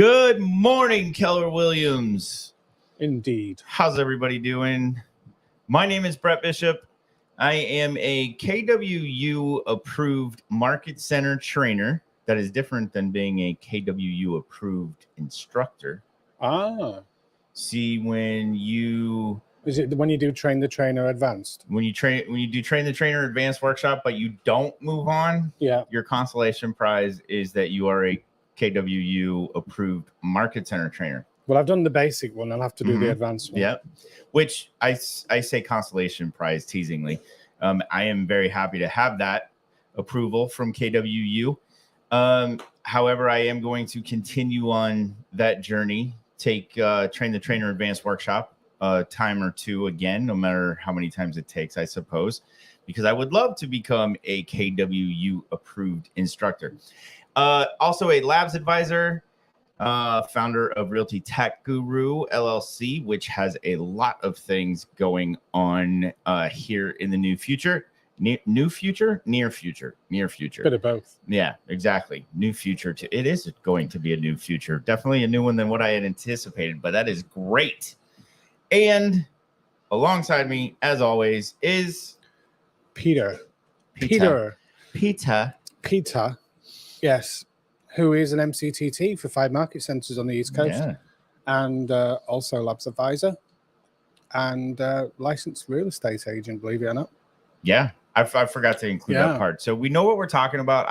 Good morning, Keller Williams. Indeed. How's everybody doing? My name is Brett Bishop. I am a KWU approved market center trainer. That is different than being a KWU approved instructor. Ah. See, when you do train the trainer advanced? When you do train the trainer advanced workshop, but you don't move on, your consolation prize is that you are a KWU approved market center trainer. Well, I've done the basic one. I'll have to do the advanced one. Yeah, which I say consolation prize teasingly. I am very happy to have that approval from KWU. However, I am going to continue on that journey, take train the trainer advanced workshop a time or two again, no matter how many times it takes, I suppose, because I would love to become a KWU approved instructor. Also a labs advisor, founder of Realty Tech Guru LLC, which has a lot of things going on here in the near future. Bit of both. Yeah, exactly. New future. It is going to be a new future. Definitely a new one than what I had anticipated, but that is great. And alongside me, as always, is Peter. Yes, who is an MCTT for 5 market centers on the East Coast, and also labs advisor and licensed real estate agent, believe it or not. Yeah, I forgot to include that part. So we know what we're talking about.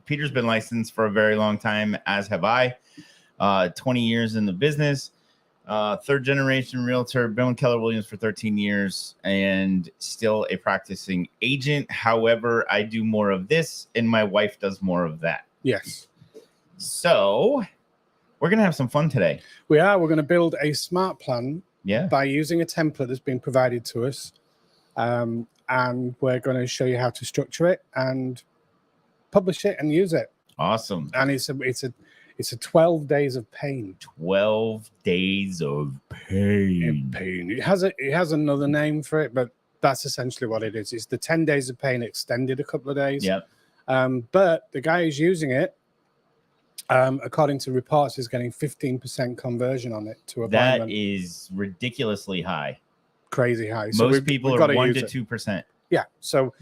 Peter's been licensed for a very long time, as have I. 20 years in the business, third generation realtor, been with Keller Williams for 13 years, and still a practicing agent. However, I do more of this, and my wife does more of that. Yes. So we're going to have some fun today. We are. We're going to build a smart plan by using a template that's been provided to us. And we're going to show you how to structure it and publish it and use it. Awesome. And it's a 12 days of pain. 12 days of pain. It has another name for it, but that's essentially what it is. It's the 10 days of pain extended a couple of days. Yep. But the guy who's using it, according to reports, is getting 15% conversion on it to appointment. That is ridiculously high. Crazy high. So most people are 1 to 2%. Yeah. So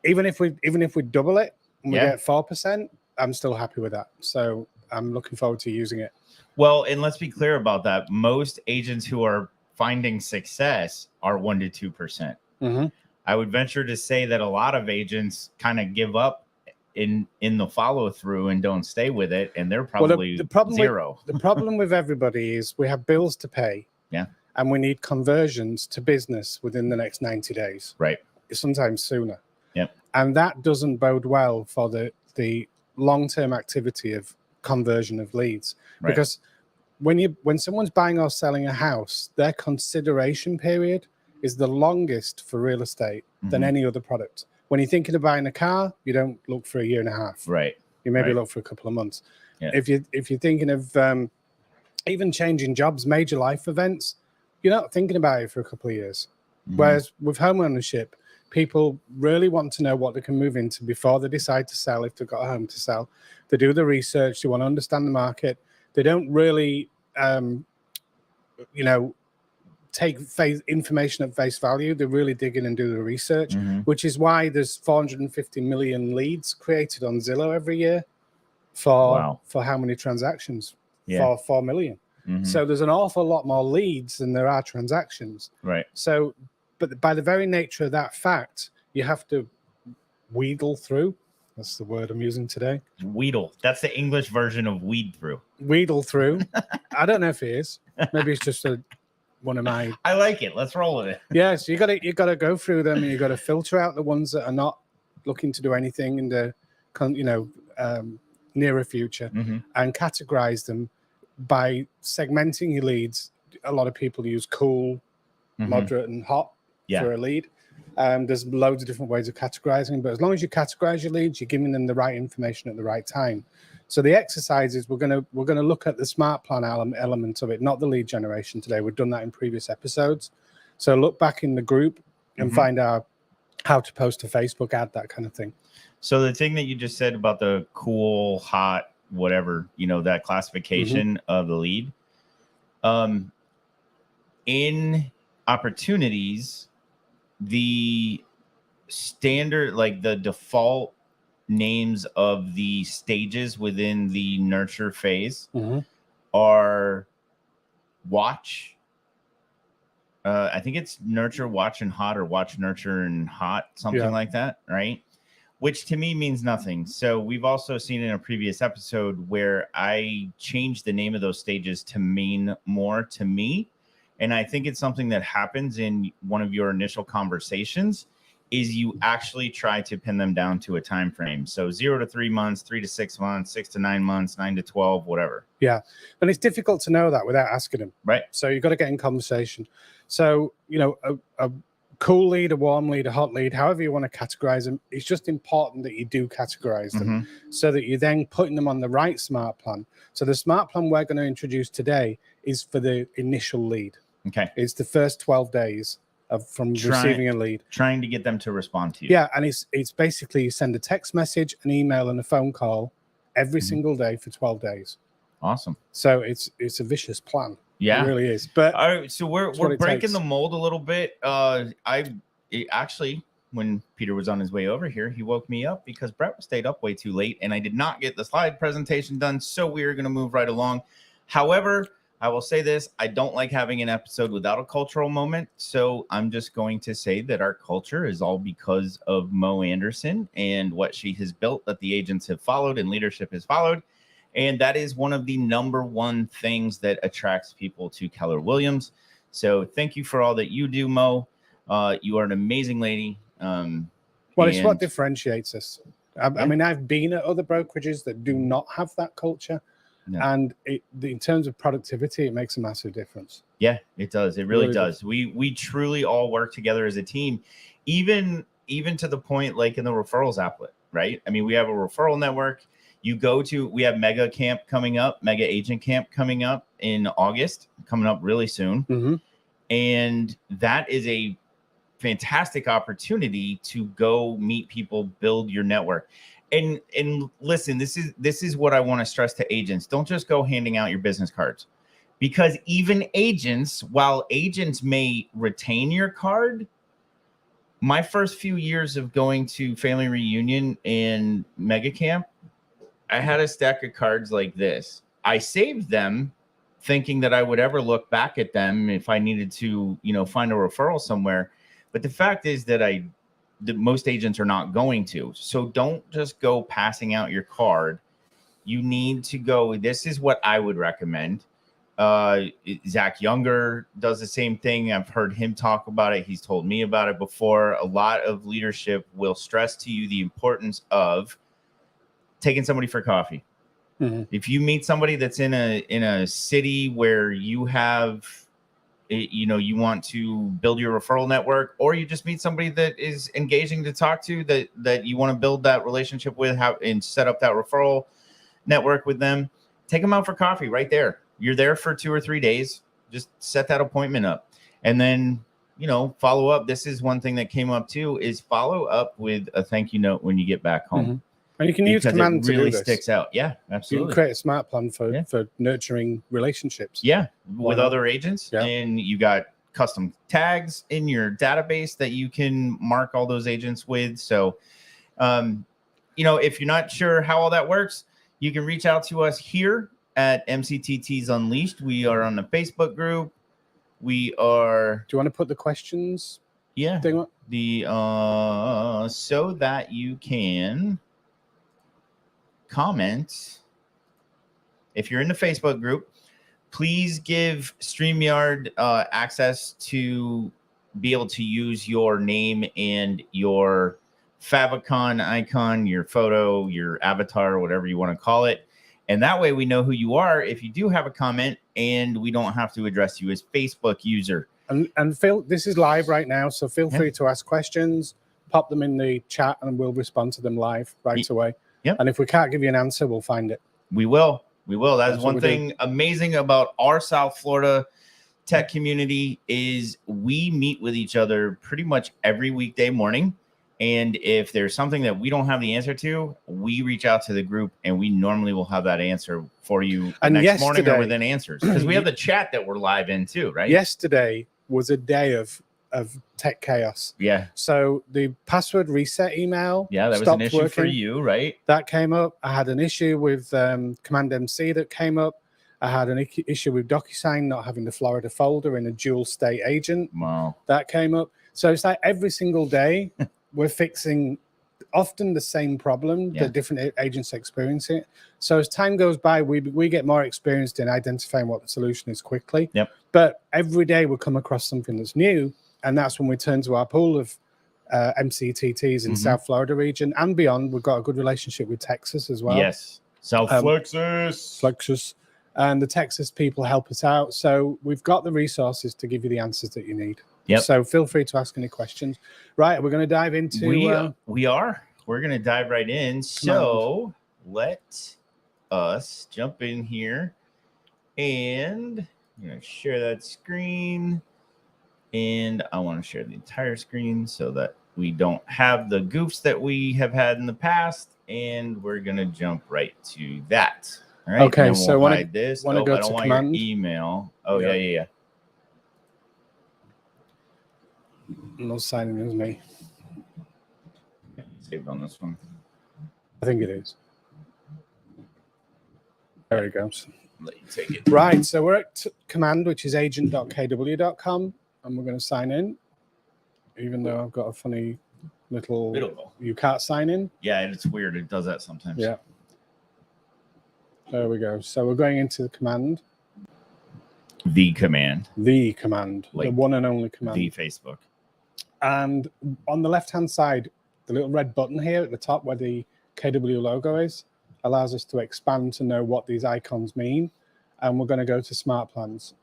even if we double it and we get 4%, I'm still happy with that. So I'm looking forward to using it. Well, and let's be clear about that. Most agents who are finding success are 1 to 2%. Mm-hmm. I would venture to say that a lot of agents kind of give up in the follow through and don't stay with it, and they're probably zero. The problem with everybody is we have bills to pay. Yeah. And we need conversions to business within the next 90 days. Right. Sometimes sooner. Yep. And that doesn't bode well for the long-term activity of conversion of leads. Right. Because when someone's buying or selling a house, their consideration period is the longest for real estate than any other product. When you're thinking of buying a car, you don't look for a year and a half. Right. You maybe look for a couple of months. Yeah. If you're thinking of even changing jobs, major life events, you're not thinking about it for a couple of years. Whereas with home ownership, people really want to know what they can move into before they decide to sell, if they've got a home to sell. They do the research. They want to understand the market. They don't really, take information at face value. They really dig in and do the research, which is why there's 450 million leads created on Zillow every year for how many transactions? For 4 million. So there's an awful lot more leads than there are transactions. Right. So, but by the very nature of that fact, you have to wheedle through. That's the word I'm using today. Wheedle. That's the English version of weed through. Wheedle through. I don't know if it is. Maybe it's just one of my. I like it. Let's roll with it. Yeah. So you gotta go through them, and you got to filter out the ones that are not looking to do anything in the, nearer future, and categorize them by segmenting your leads. A lot of people use cool, moderate, and hot for a lead. There's loads of different ways of categorizing, but as long as you categorize your leads, you're giving them the right information at the right time. So the exercise is we're gonna look at the smart plan element of it, not the lead generation today. We've done that in previous episodes. So look back in the group and find out how to post a Facebook ad, that kind of thing. So the thing that you just said about the cool, hot, whatever, that classification of the lead. In opportunities, the standard, like the default names of the stages within the nurture phase are watch. I think it's nurture, watch, and hot, or watch, nurture, and hot, something like that, right? Which to me means nothing. So we've also seen in a previous episode where I changed the name of those stages to mean more to me. And I think it's something that happens in one of your initial conversations is you actually try to pin them down to a time frame. So 0 to 3 months, 3 to 6 months, 6 to 9 months, 9 to 12, whatever. Yeah. And it's difficult to know that without asking them. Right. So you've got to get in conversation. So, a cool lead, a warm lead, a hot lead, however you want to categorize them, it's just important that you do categorize them so that you're then putting them on the right smart plan. So the smart plan we're going to introduce today is for the initial lead. Okay. It's the first 12 days from receiving a lead. Trying to get them to respond to you. Yeah, and it's basically you send a text message, an email, and a phone call every single day for 12 days. Awesome. So it's a vicious plan. Yeah, it really is. But all right, so we're breaking the mold a little bit. Actually, when Peter was on his way over here, he woke me up because Brett stayed up way too late, and I did not get the slide presentation done. So we are going to move right along. However, I will say this: I don't like having an episode without a cultural moment. So I'm just going to say that our culture is all because of Mo Anderson and what she has built, that the agents have followed and leadership has followed. And that is one of the number one things that attracts people to Keller Williams. So thank you for all that you do, Mo. You are an amazing lady. Well, it's what differentiates us. I mean, I've been at other brokerages that do not have that culture. No. And in terms of productivity, it makes a massive difference. Yeah, it does. It really does. We truly all work together as a team, even to the point like in the referrals applet, right? I mean, we have a referral network. We have Mega Camp coming up, Mega Agent Camp coming up in August, coming up really soon. And that is a fantastic opportunity to go meet people, build your network. And listen, this is what I want to stress to agents. Don't just go handing out your business cards, because even agents, while agents may retain your card, my first few years of going to family reunion and Mega Camp, I had a stack of cards like this. I saved them thinking that I would ever look back at them if I needed to, find a referral somewhere. But the fact is that most agents are not going to. So don't just go passing out your card. You need to go. This is what I would recommend. Zach Younger does the same thing. I've heard him talk about it. He's told me about it before. A lot of leadership will stress to you the importance of taking somebody for coffee. If you meet somebody that's in a city where you have, you want to build your referral network, or you just meet somebody that is engaging to talk to, that you want to build that relationship with, and set up that referral network with them, take them out for coffee right there. You're there for 2 or 3 days. Just set that appointment up, and then follow up. This is one thing that came up too, is follow up with a thank you note when you get back home. And you can use command to do this. Sticks out. Yeah, absolutely. You can create a smart plan for nurturing relationships. Yeah, with other agents. Yeah. And you got custom tags in your database that you can mark all those agents with. So, if you're not sure how all that works, you can reach out to us here at MCTTs Unleashed. We are on the Facebook group. We are. Do you want to put the questions? Yeah. So that you can comment. If you're in the Facebook group, please give StreamYard access to be able to use your name and your favicon icon, your photo, your avatar, whatever you want to call it. And that way we know who you are if you do have a comment, and we don't have to address you as Facebook user. And Phil, this is live right now, so feel free to ask questions, pop them in the chat, and we'll respond to them live right away. Yep. And if we can't give you an answer, we'll find it. We will. That's one thing amazing about our South Florida tech community is we meet with each other pretty much every weekday morning. And if there's something that we don't have the answer to, we reach out to the group, and we normally will have that answer for you the next morning or within answers. Because we have the chat that we're live in too, right? Yesterday was a day of tech chaos. Yeah. So the password reset email that was an issue for you, right? That came up. I had an issue with Command MC that came up. I had an issue with DocuSign not having the Florida folder in a dual state agent. Wow. That came up. So it's like every single day we're fixing often the same problem that different agents experience it. So as time goes by, we get more experienced in identifying what the solution is quickly. Yep. But every day we come across something that's new, and that's when we turn to our pool of MCTTs in South Florida region and beyond. We've got a good relationship with Texas as well. Yes. South Flexus. And the Texas people help us out. So we've got the resources to give you the answers that you need. Yep. So feel free to ask any questions. Right, we're going to dive into... We're going to dive right in. So let us jump in here. And I'm going to share that screen. And I want to share the entire screen so that we don't have the goofs that we have had in the past. And we're going to jump right to that. All right. Okay, so we'll hide this. I don't want command. your email. Oh, yeah. No signing as me. Saved on this one. I think it is. There it goes. Let you take it. Right, so we're at command, which is agent.kw.com, and we're going to sign in, even though I've got a funny little... You can't sign in? Yeah, it's weird. It does that sometimes. Yeah. There we go. So we're going into the command. The command. The command. Like the one and only command. The Facebook. And on the left-hand side, the little red button here at the top where the KW logo is allows us to expand to know what these icons mean. And we're going to go to Smart Plans.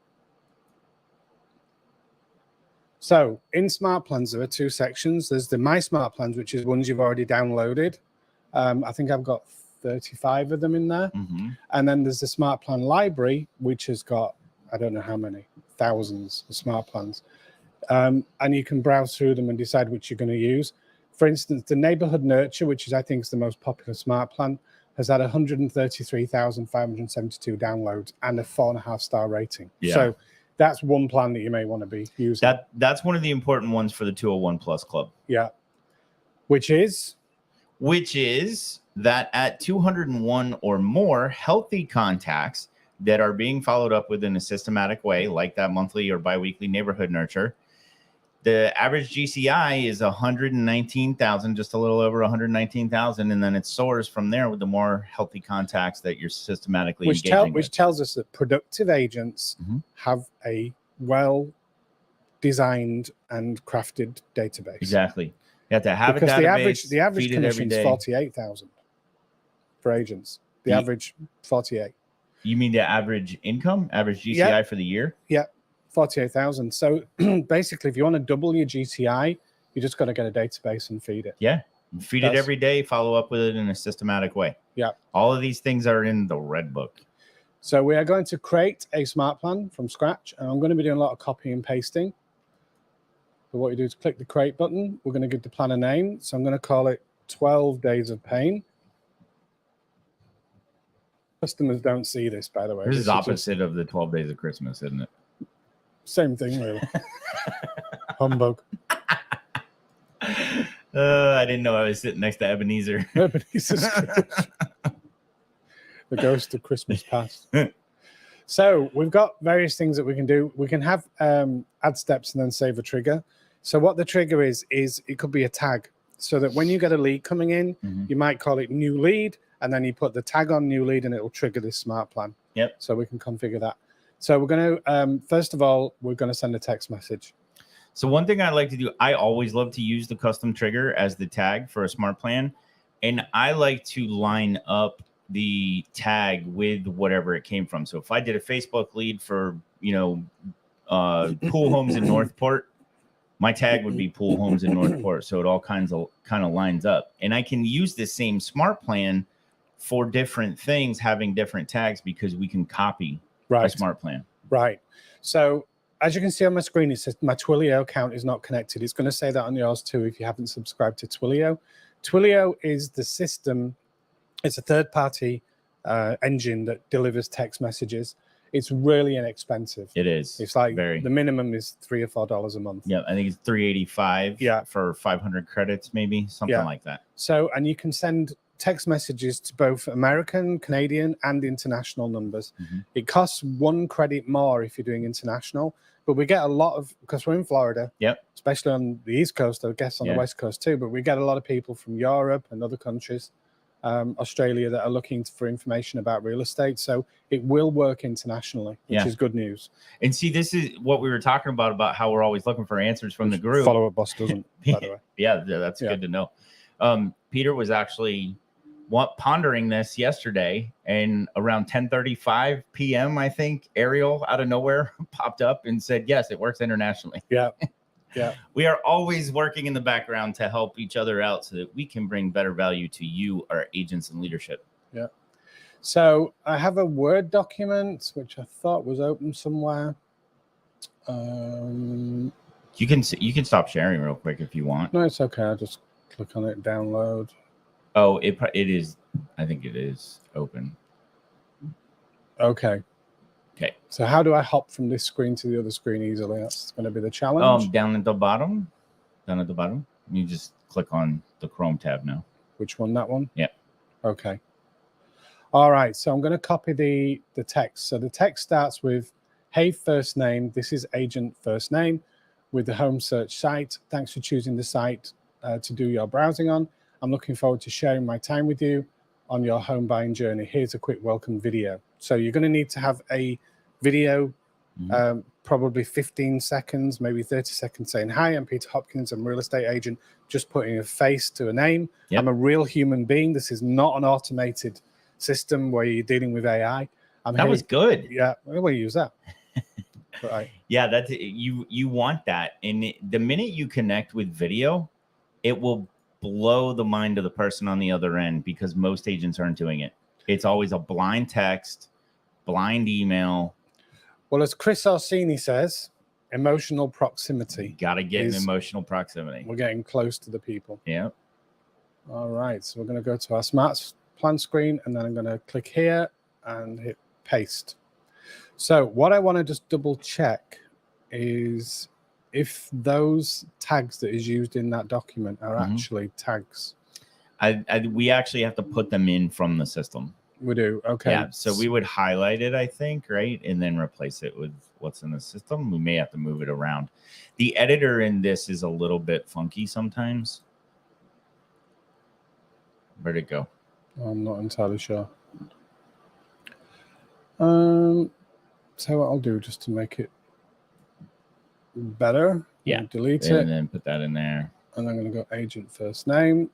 So in Smart Plans, there are two sections. There's the My Smart Plans, which is ones you've already downloaded. I think I've got 35 of them in there. And then there's the Smart Plan library, which has got, I don't know how many, thousands of Smart Plans. And you can browse through them and decide which you're going to use. For instance, the Neighborhood Nurture, which is, I think, is the most popular Smart Plan, has had 133,572 downloads and a 4.5-star rating. Yeah. So that's one plan that you may want to be using. That's one of the important ones for the 201 Plus Club. Yeah. Which is that at 201 or more healthy contacts that are being followed up with in a systematic way, like that monthly or biweekly Neighborhood Nurture, the average GCI is 119,000, just a little over 119,000, and then it soars from there with the more healthy contacts that you're systematically engaging with. Which tells us that productive agents have a well-designed and crafted database. Exactly. You have to have because a database. the average commission is 48,000 for agents. The average 48. You mean the average income, average GCI for the year? Yeah. 48,000. So basically, if you want to double your GCI, you just got to get a database and feed it. Yeah. Feed it every day, follow up with it in a systematic way. Yeah. All of these things are in the red book. So we are going to create a Smart Plan from scratch, and I'm going to be doing a lot of copy and pasting. So what you do is click the create button. We're going to give the plan a name. So I'm going to call it 12 Days of Pain. Customers don't see this, by the way. This is opposite of the 12 Days of Christmas, isn't it? Same thing, really. Humbug. I didn't know I was sitting next to Ebenezer. Ebenezer's the ghost of Christmas past. So we've got various things that we can do. We can have add steps and then save a trigger. So what the trigger is it could be a tag. So that when you get a lead coming in, you might call it new lead, and then you put the tag on new lead, and it will trigger this Smart Plan. Yep. So we can configure that. So we're going to, first of all, we're going to send a text message. So one thing I like to do, I always love to use the custom trigger as the tag for a Smart Plan. And I like to line up the tag with whatever it came from. So if I did a Facebook lead for, pool homes in Northport, my tag would be pool homes in Northport. So it all kind of lines up. And I can use the same Smart Plan for different things, having different tags, because we can copy a Smart Plan. Right. So as you can see on my screen, it says my Twilio account is not connected. It's going to say that on yours too if you haven't subscribed to Twilio. Twilio is the system. It's a third-party engine that delivers text messages. It's really inexpensive. It is. It's like the minimum is $3 or $4 a month. Yeah, I think it's $385. Yeah, for 500 credits, maybe something like that. So, and you can send text messages to both American, Canadian, and international numbers. It costs 1 credit more if you're doing international, but we get a lot of, because we're in Florida, especially on the East Coast, I guess on the West Coast too, but we get a lot of people from Europe and other countries, Australia, that are looking for information about real estate. So it will work internationally, which is good news. And see, this is what we were talking about how we're always looking for answers from the group. Follow-up boss doesn't, by the way. Yeah, that's good to know. Peter was actually pondering this yesterday, and around 10:35 p.m., I think, Ariel out of nowhere popped up and said, yes, it works internationally. Yeah. We are always working in the background to help each other out so that we can bring better value to you, our agents and leadership. Yeah. So I have a Word document, which I thought was open somewhere. You can stop sharing real quick if you want. No, it's okay. I'll just click on it, download. Oh, it is. I think it is open. Okay. So how do I hop from this screen to the other screen easily? That's going to be the challenge. Down at the bottom. You just click on the Chrome tab now. Which one? That one? Yeah. Okay. All right. So I'm going to copy the text. So the text starts with, hey, first name. This is agent first name with the home search site. Thanks for choosing the site to do your browsing on. I'm looking forward to sharing my time with you on your home buying journey. Here's a quick welcome video. So you're going to need to have a video, probably 15 seconds, maybe 30 seconds, saying, hi, I'm Peter Hopkins. I'm a real estate agent. Just putting a face to a name. I'm a real human being. This is not an automated system where you're dealing with AI. That was good. Yeah, we'll use that. Right. Yeah, that's you want that. And the minute you connect with video, it will blow the mind of the person on the other end, because most agents aren't doing it. It's always a blind text, blind email. Well, as Chris Orsini says, emotional proximity. Got to get an emotional proximity. We're getting close to the people. Yeah. All right. So we're going to go to our SmartPlan screen, and then I'm going to click here and hit paste. So what I want to just double check is if those tags that is used in that document are actually tags. We actually have to put them in from the system. We do. Okay. Yeah. So we would highlight it, I think, right? And then replace it with what's in the system. We may have to move it around. The editor in this is a little bit funky sometimes. Where'd it go? I'm not entirely sure. So what I'll do just to make it better. Delete it. And then put that in there. And I'm going to go agent first name.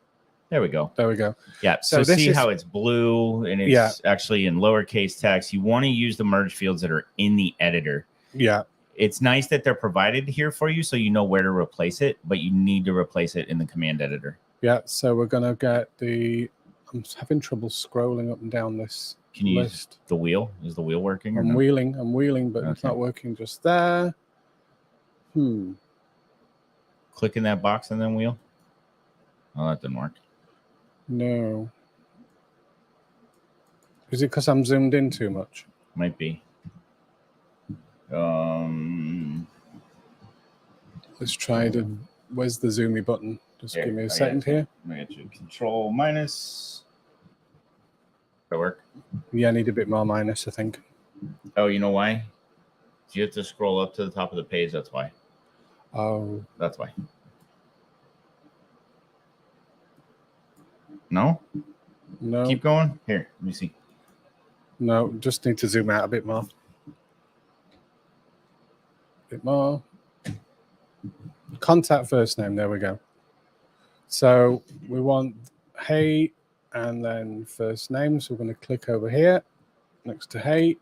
There we go. There we go. Yeah. So see how it's blue and it's actually in lowercase text. You want to use the merge fields that are in the editor. Yeah. It's nice that they're provided here for you so you know where to replace it, but you need to replace it in the command editor. Yeah. So we're going to get I'm having trouble scrolling up and down this Can you list. use the wheel? Is the wheel working? I'm wheeling, but it's not working just there. Click in that box and then wheel. Oh, that didn't work. No. Is it because I'm zoomed in too much? Might be. Let's try where's the zoomy button? Just give me a second here. I get you. Control minus. That work? Yeah, I need a bit more minus, I think. Oh, you know why? You have to scroll up to the top of the page. That's why. Oh. That's why. No? No. Keep going. Here, let me see. No, just need to zoom out a bit more. Bit more. Contact first name. There we go. So we want hey and then first name. So we're going to click over here next to hey.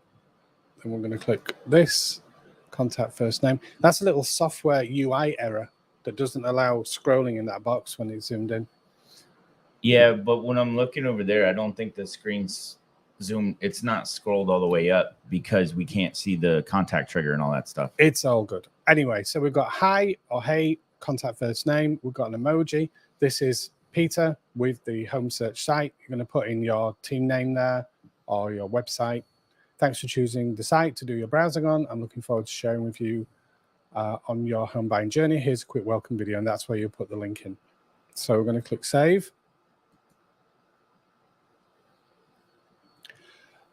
Then we're going to click this. Contact first name. That's a little software UI error that doesn't allow scrolling in that box when it's zoomed in. Yeah, but when I'm looking over there, I don't think the screen's zoomed. It's not scrolled all the way up because we can't see the contact trigger and all that stuff. It's all good. Anyway, so we've got hi or hey, contact first name. We've got an emoji. This is Peter with the home search site. You're going to put in your team name there or your website. Thanks for choosing the site to do your browsing on. I'm looking forward to sharing with you on your home buying journey. Here's a quick welcome video, and that's where you put the link in. So we're going to click save.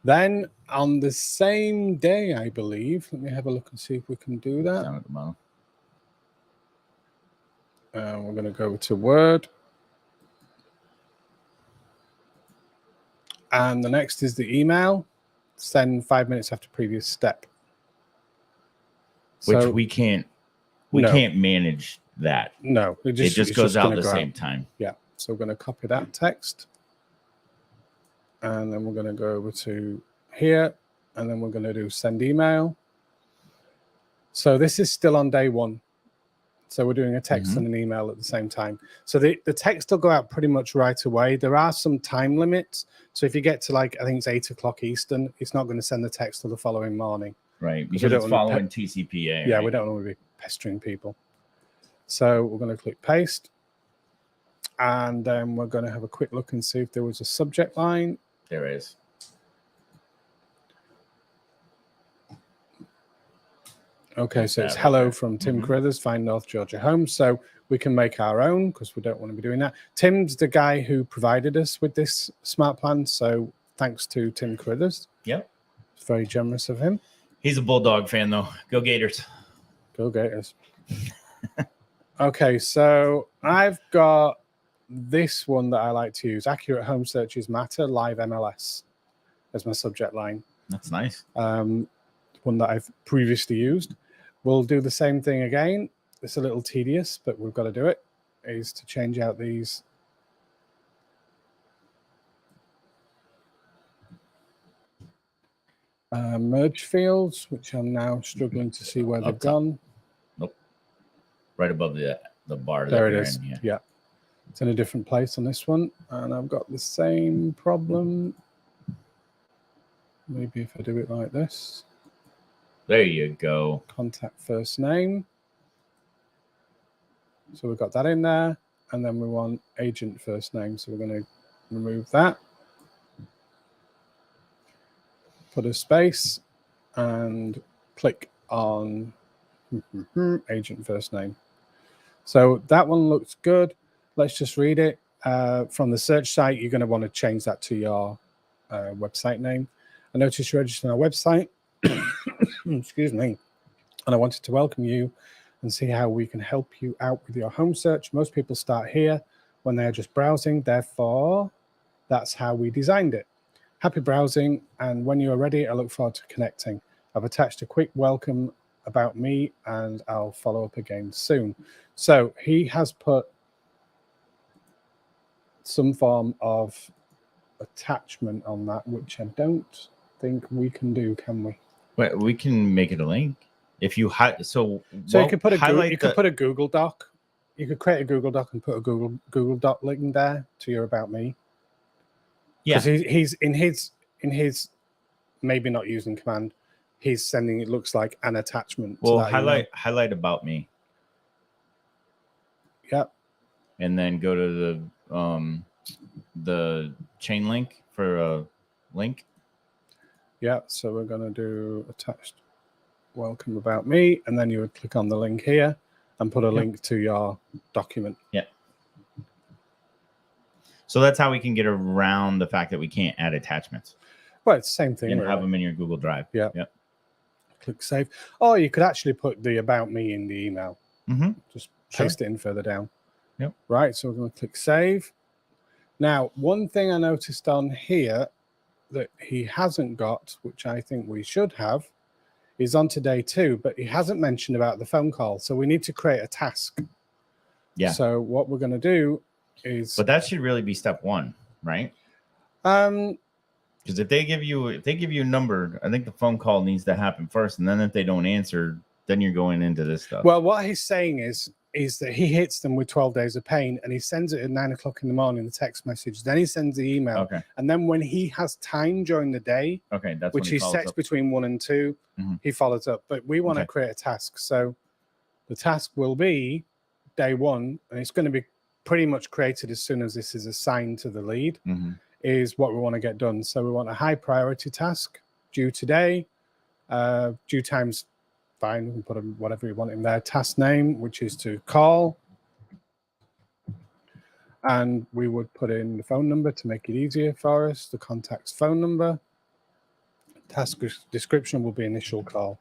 Then on the same day, I believe, let me have a look and see if we can do that. Down at the bottom. We're going to go to Word. And the next is the email. Send 5 minutes after previous step. Which So, we can't manage that. no, It just goes out the same out. time. Yeah. So we're going to copy that text. And then we're going to go over to here. And then we're going to do send email. So this is still on day one. So we're doing a text and an email at the same time. So the text will go out pretty much right away. There are some time limits. So if you get to I think it's 8 o'clock Eastern, it's not going to send the text till the following morning. Right, because it's following TCPA. Yeah, right? we don't want to be pestering people. So we're going to click paste. And then we're going to have a quick look and see if there was a subject line. There is. Okay, so it's hello from Tim Carruthers, Find North Georgia Homes. So we can make our own because we don't want to be doing that. Tim's the guy who provided us with this smart plan. So thanks to Tim Carruthers. Yep. It's very generous of him. He's a Bulldog fan, though. Go Gators. Go Gators. Okay, so I've got this one that I like to use. Accurate home searches matter, live MLS as my subject line. That's nice. One that I've previously used. We'll do the same thing again. It's a little tedious, but we've got to do it, is to change out these. Merge fields, which I'm now struggling to see where they've gone. Nope. Right above the bar. There it is. Yeah. It's in a different place on this one. And I've got the same problem. Maybe if I do it like this. There you go. Contact first name. So we've got that in there. And then we want agent first name. So we're going to remove that. Put a space and click on agent first name. So that one looks good. Let's just read it. From the search site, you're going to want to change that to your website name. I noticed you registered on our website. Excuse me. And I wanted to welcome you and see how we can help you out with your home search. Most people start here when they're just browsing. Therefore, that's how we designed it. Happy browsing. And when you are ready, I look forward to connecting. I've attached a quick welcome about me and I'll follow up again soon. So he has put some form of attachment on that, which I don't think we can do, can we? Well, we can make it a link. If you you could put put a Google Doc. You could create a Google Doc and put a Google Doc link there to your about me. Yeah, because he's in his maybe not using command. He's sending it looks like an attachment. Well, to that highlight about me. Yep. And then go to the chain link for a link. Yeah, so we're going to do attached welcome about me, and then you would click on the link here and put a link to your document. Yeah. So that's how we can get around the fact that we can't add attachments. Well, it's the same thing. And have them in your Google Drive. Yeah. Yep. Click save. Or you could actually put the about me in the email. Just paste it in further down. Yep. Right, so we're going to click save. Now, one thing I noticed on here that he hasn't got, which I think we should have, is on to day 2, but he hasn't mentioned about the phone call. So we need to create a task. Yeah. So what we're going to do is... But that should really be step 1, right? Because if they give you a number, I think the phone call needs to happen first. And then if they don't answer, then you're going into this stuff. Well, what he's saying is is that he hits them with 12 days of pain, and he sends it at 9 o'clock in the morning, the text message. Then he sends the email. Okay. And then when he has time during the day, that's which he sets between 1 and 2, he follows up. But we want to create a task. So the task will be day 1, and it's going to be pretty much created as soon as this is assigned to the lead, is what we want to get done. So we want a high priority task due today, due time's fine. We can put whatever you want in there. Task name, which is to call. And we would put in the phone number to make it easier for us, the contact's phone number. Task description will be initial call.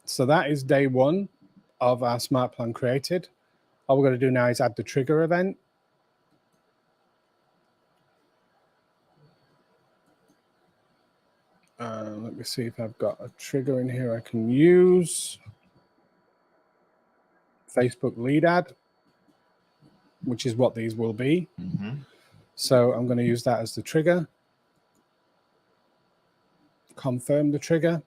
So that is day 1 of our smart plan created. All we're going to do now is add the trigger event. Let me see if I've got a trigger in here I can use. Facebook lead ad, which is what these will be. So I'm going to use that as the trigger. Confirm the trigger.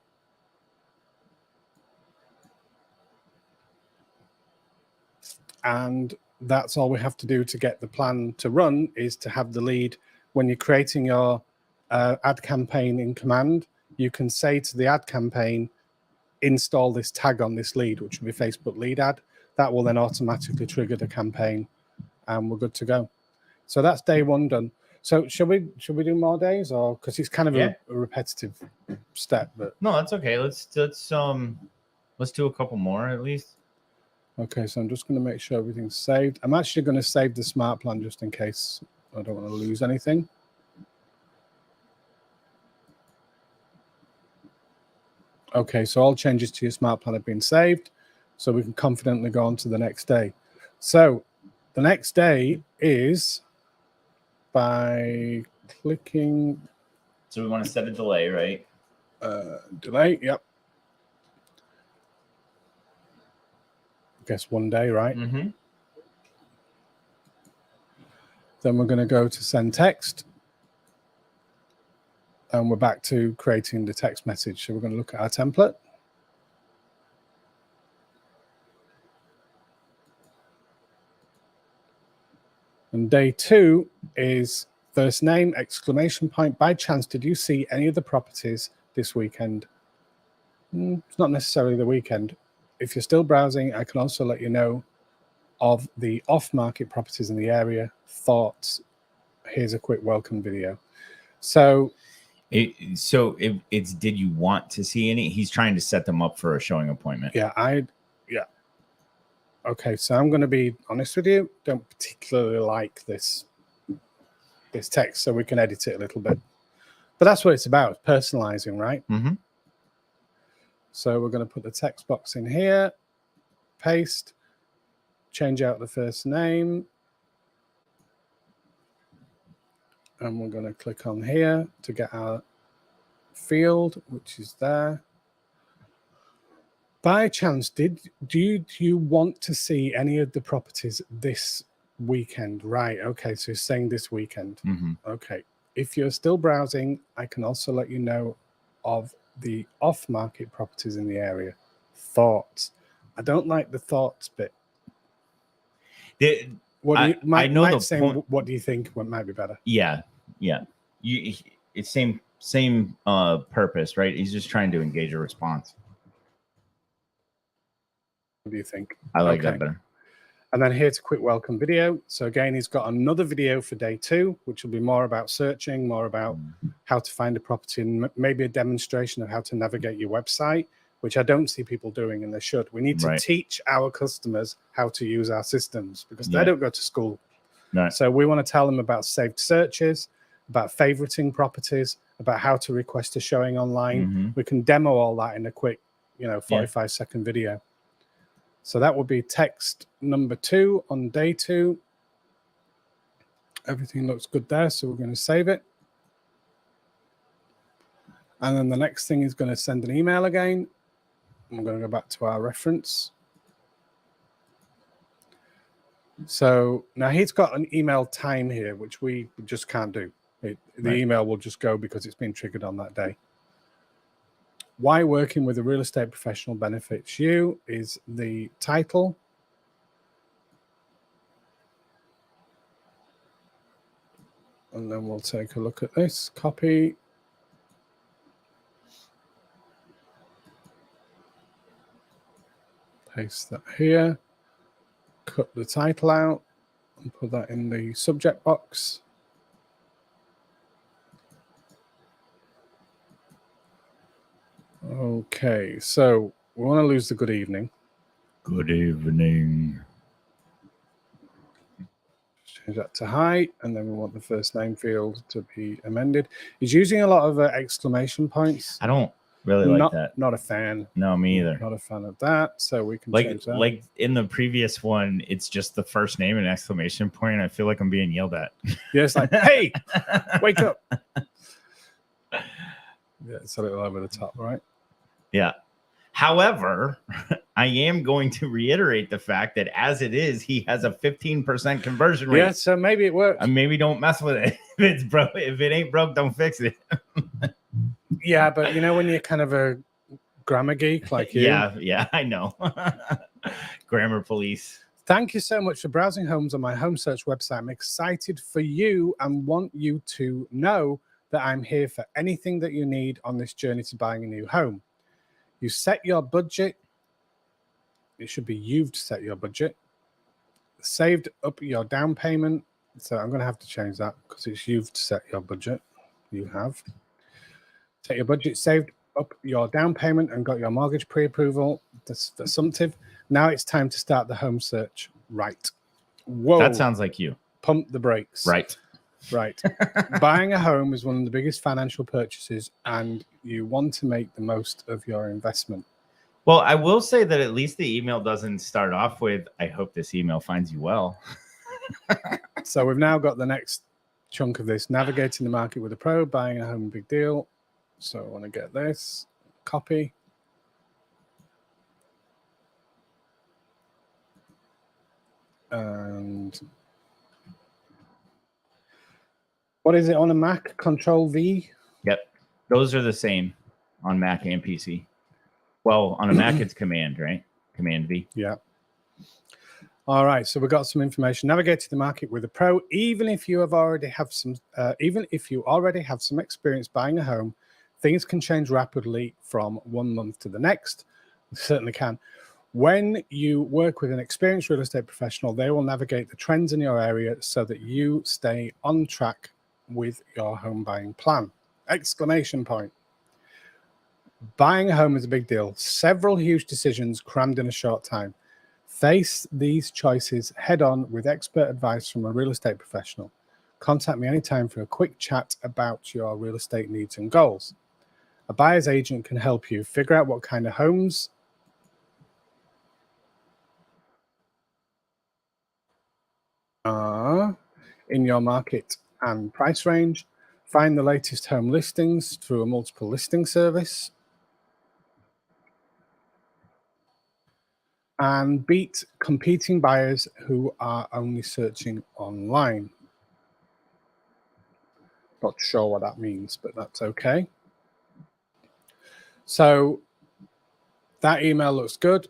And that's all we have to do to get the plan to run, is to have the lead. When you're creating your ad campaign in Command, you can say to the ad campaign, install this tag on this lead, which will be Facebook lead ad. That will then automatically trigger the campaign, and we're good to go. So that's day 1 done. So should we do more days, or because it's kind of a repetitive step? But no, that's okay. Let's do a couple more at least. Okay, so I'm just going to make sure everything's saved. I'm actually going to save the smart plan just in case I don't want to lose anything. Okay, so all changes to your smart plan have been saved, so we can confidently go on to the next day. So the next day is by clicking. So we want to set a delay, right? Delay, yep. I guess 1 day, right? Then we're going to go to send text. And we're back to creating the text message. So we're going to look at our template. And day 2 is first name, exclamation point. By chance, did you see any of the properties this weekend? It's not necessarily the weekend. If you're still browsing, I can also let you know of the off-market properties in the area. Thoughts. Here's a quick welcome video. So it's did you want to see any? He's trying to set them up for a showing appointment. Yeah. Okay, so I'm going to be honest with you. Don't particularly like this text, so we can edit it a little bit. But that's what it's about, personalizing, right? So we're going to put the text box in here, paste, change out the first name. And we're going to click on here to get our field, which is there. By chance, do you want to see any of the properties this weekend? Right. Okay. So it's saying this weekend. Okay. If you're still browsing, I can also let you know of the off-market properties in the area. Thoughts. I don't like the thoughts bit. What do you think what might be better? Yeah. It's same purpose, right? He's just trying to engage a response. What do you think? I like that better. And then here's a quick welcome video. So again, he's got another video for day 2, which will be more about searching, more about how to find a property, and maybe a demonstration of how to navigate your website, which I don't see people doing, and they should. We need to teach our customers how to use our systems, because they don't go to school. So we want to tell them about saved searches, about favoriting properties, about how to request a showing online. We can demo all that in a quick, 45-second video. So that would be text number 2 on day 2. Everything looks good there, so we're going to save it. And then the next thing is going to send an email again. I'm going to go back to our reference. So now he's got an email time here, which we just can't do. The email will just go because it's been triggered on that day. Why working with a real estate professional benefits you is the title. And then we'll take a look at this. Copy. Paste that here. Cut the title out and put that in the subject box. Okay, so we want to lose the good evening. Good evening. Change that to hi, and then we want the first name field to be amended. He's using a lot of exclamation points. I don't really like that. Not a fan. No, me either. Not a fan of that. So we can change that. Like in the previous one, it's just the first name and exclamation point. I feel like I'm being yelled at. Yeah, it's like, hey, wake up. Yeah, it's a little over the top, right? Yeah. However, I am going to reiterate the fact that as it is, he has a 15% conversion rate. Yeah, so maybe it works. And maybe don't mess with it. If it's broke, if it ain't broke, don't fix it. Yeah, but you know when you're kind of a grammar geek like you. Yeah, I know. Grammar police. Thank you so much for browsing homes on my home search website. I'm excited for you and want you to know that I'm here for anything that you need on this journey to buying a new home. You set your budget. It should be you've set your budget. Saved up your down payment. So I'm going to have to change that because it's you've set your budget. You have. Set your budget, saved up your down payment and got your mortgage pre-approval. That's the assumptive. Now it's time to start the home search. Right. Whoa. That sounds like you. Pump the brakes. Right. Buying a home is one of the biggest financial purchases and you want to make the most of your investment. Well, I will say that at least the email doesn't start off with, I hope this email finds you well. So we've now got the next chunk of this. Navigating the market with a pro, buying a home, big deal. So I want to get this. Copy. And what is it on a Mac? Control V? Yep. Those are the same on Mac and PC. Well, on a Mac, it's Command, right? Command V. Yeah. All right. So we've got some information. Navigate to the market with a pro. Even if you already have some experience buying a home, things can change rapidly from 1 month to the next. They certainly can. When you work with an experienced real estate professional, they will navigate the trends in your area so that you stay on track with your home buying plan. Exclamation point. Buying a home is a big deal. Several huge decisions crammed in a short time. Face these choices head on with expert advice from a real estate professional. Contact me anytime for a quick chat about your real estate needs and goals. A buyer's agent can help you figure out what kind of homes are in your market and price range. Find the latest home listings through a multiple listing service. And beat competing buyers who are only searching online. Not sure what that means, but that's okay. So that email looks good.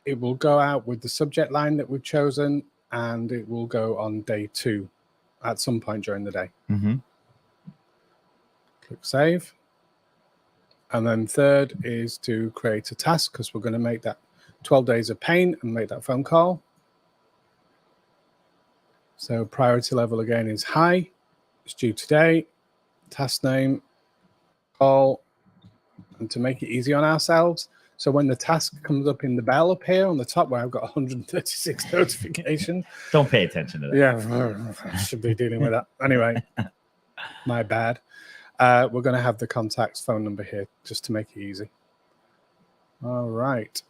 It will go out with the subject line that we've chosen, and it will go on day 2 at some point during the day. Mm-hmm. Click save. And then third is to create a task because we're going to make that 12 days of pain and make that phone call. So priority level again is high. It's due today. Task name, call. And to make it easy on ourselves, so when the task comes up in the bell up here on the top where I've got 136 notifications. Don't pay attention to that. Yeah, I should be dealing with that. Anyway, my bad. We're going to have the contact's phone number here just to make it easy. All right.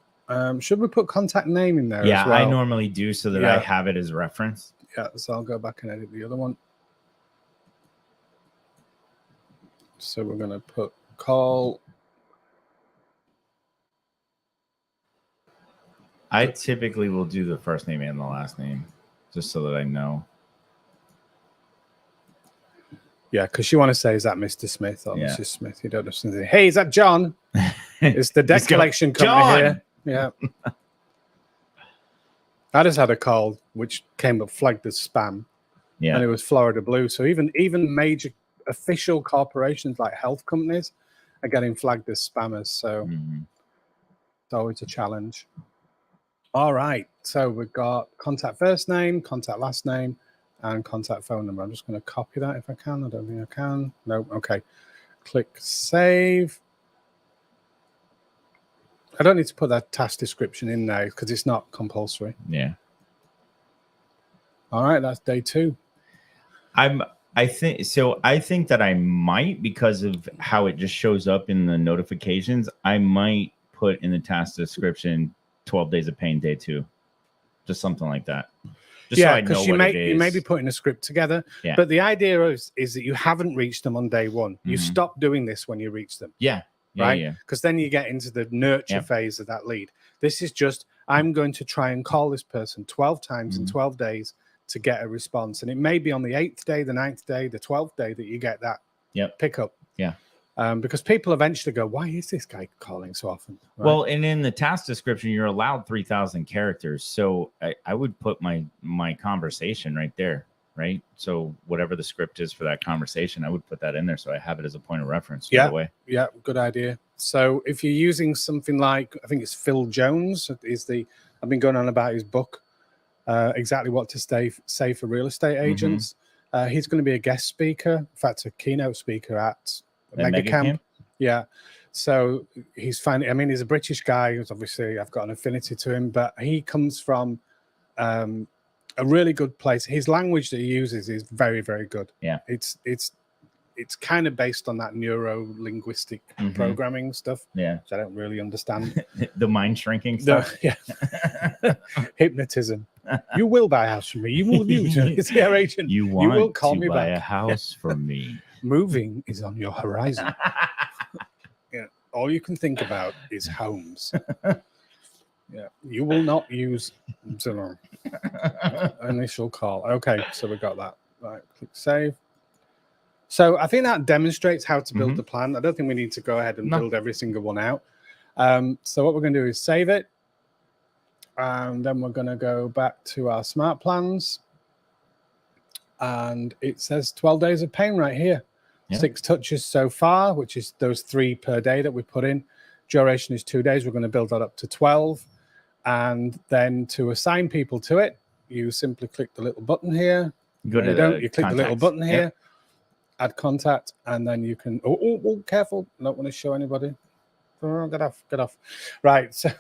Should we put contact name in there as well? I normally do so that I have it as reference. Yeah, so I'll go back and edit the other one. So we're going to put call. I typically will do the first name and the last name just so that I know. Yeah, because you want to say, is that Mr. Smith or Mrs. Smith? You don't have to say, hey, is that John? It's the debt collection company here. Yeah. I just had a call which came up flagged as spam. Yeah. And it was Florida Blue. So even major official corporations like health companies are getting flagged as spammers. So it's always a challenge. All right. So we've got contact first name, contact last name, and contact phone number. I'm just going to copy that if I can. I don't think I can. No. Okay. Click save. I don't need to put that task description in now because it's not compulsory. Yeah. All right. That's day 2. I think that I might, because of how it just shows up in the notifications, I might put in the task description 12 days of pain day 2. Just something like that. Just yeah, because you may be putting a script together. Yeah. But the idea is that you haven't reached them on day 1. You stop doing this when you reach them. Yeah. Right? Because then you get into the nurture phase of that lead. This is just, I'm going to try and call this person 12 times in 12 days to get a response. And it may be on the 8th day, the 9th day, the 12th day that you get that pickup. Yeah. Because people eventually go, why is this guy calling so often? Right? Well, and in the task description, you're allowed 3,000 characters. So I would put my conversation right there, right? So whatever the script is for that conversation, I would put that in there so I have it as a point of reference right away. Yeah, good idea. So if you're using something like, I think it's Phil Jones, I've been going on about his book, Exactly What to Say for Real Estate Agents. He's going to be a guest speaker, in fact, a keynote speaker at Mega Camp. Yeah. So he's finding, I mean, he's a British guy who's obviously, I've got an affinity to him, but he comes from a really good place. His language that he uses is very, very good. Yeah. It's kind of based on that neuro-linguistic programming stuff. Yeah. Which I don't really understand. The mind shrinking stuff. Hypnotism. You will buy a house from me. You will use it's your agent. You will call me buy a house from me. Moving is on your horizon. All you can think about is homes. You will not use initial call. Okay, so we got that. Right, click save. So I think that demonstrates how to build the plan. I don't think we need to go ahead and build every single one out. So what we're going to do is save it. And then we're going to go back to our smart plans. And it says 12 days of pain right here. 6 touches so far, which is those 3 per day that we put in. Duration is 2 days. We're going to build that up to 12. And then to assign people to it, you simply click the little button here. You click the little button here. Add contact, and then you can. Oh, careful! I don't want to show anybody. Oh, get off. Right. So,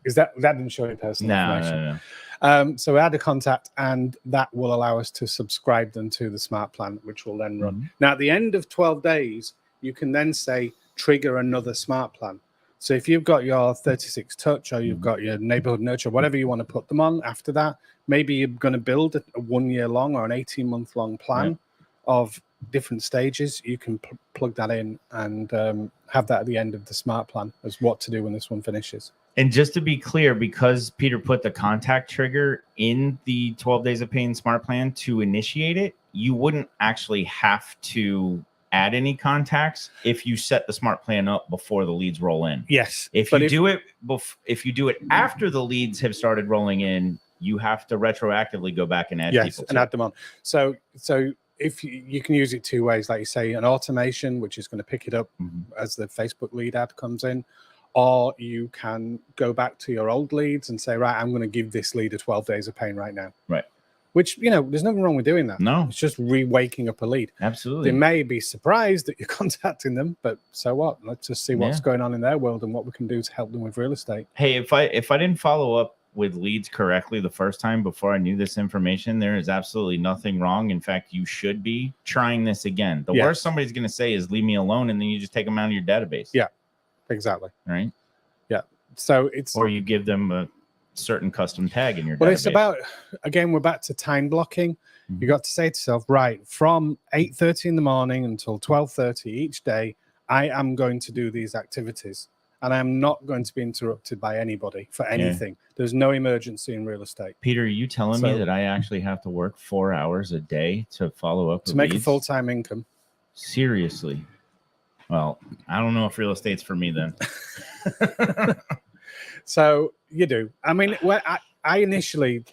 is that didn't show any personal information? No. So we add a contact, and that will allow us to subscribe them to the smart plan, which will then run. Now, at the end of 12 days, you can then say trigger another smart plan. So if you've got your 36 touch or you've got your neighborhood nurture, whatever you want to put them on after that, maybe you're going to build a 1 year long or an 18-month long plan of different stages. You can plug that in and have that at the end of the smart plan as what to do when this one finishes. And just to be clear, because Peter put the contact trigger in the 12 days of pain smart plan to initiate it, you wouldn't actually have to add any contacts if you set the smart plan up before the leads roll in. Yes. If you do it after the leads have started rolling in, you have to retroactively go back and add people and add them on. So if you can use it 2 ways, like you say, an automation, which is going to pick it up as the Facebook lead ad comes in, or you can go back to your old leads and say, right, I'm going to give this lead a 12 days of pain right now. Right. Which, there's nothing wrong with doing that. No. It's just re-waking up a lead. Absolutely. They may be surprised that you're contacting them, but so what? Let's just see what's going on in their world and what we can do to help them with real estate. Hey, if I didn't follow up with leads correctly the first time before I knew this information, there is absolutely nothing wrong. In fact, you should be trying this again. The worst somebody's going to say is leave me alone, and then you just take them out of your database. Yeah, exactly. Right? Yeah. So or you give them a certain custom tag in your database. It's about, again, we're back to time blocking. You got to say to yourself, right, from 8:30 in the morning until 12:30 each day, I am going to do these activities. And I'm not going to be interrupted by anybody for anything. There's no emergency in real estate. Peter, are you telling me that I actually have to work 4 hours a day to follow up to make a full-time income? Seriously. Well, I don't know if real estate's for me then. So you do. I mean, when I initially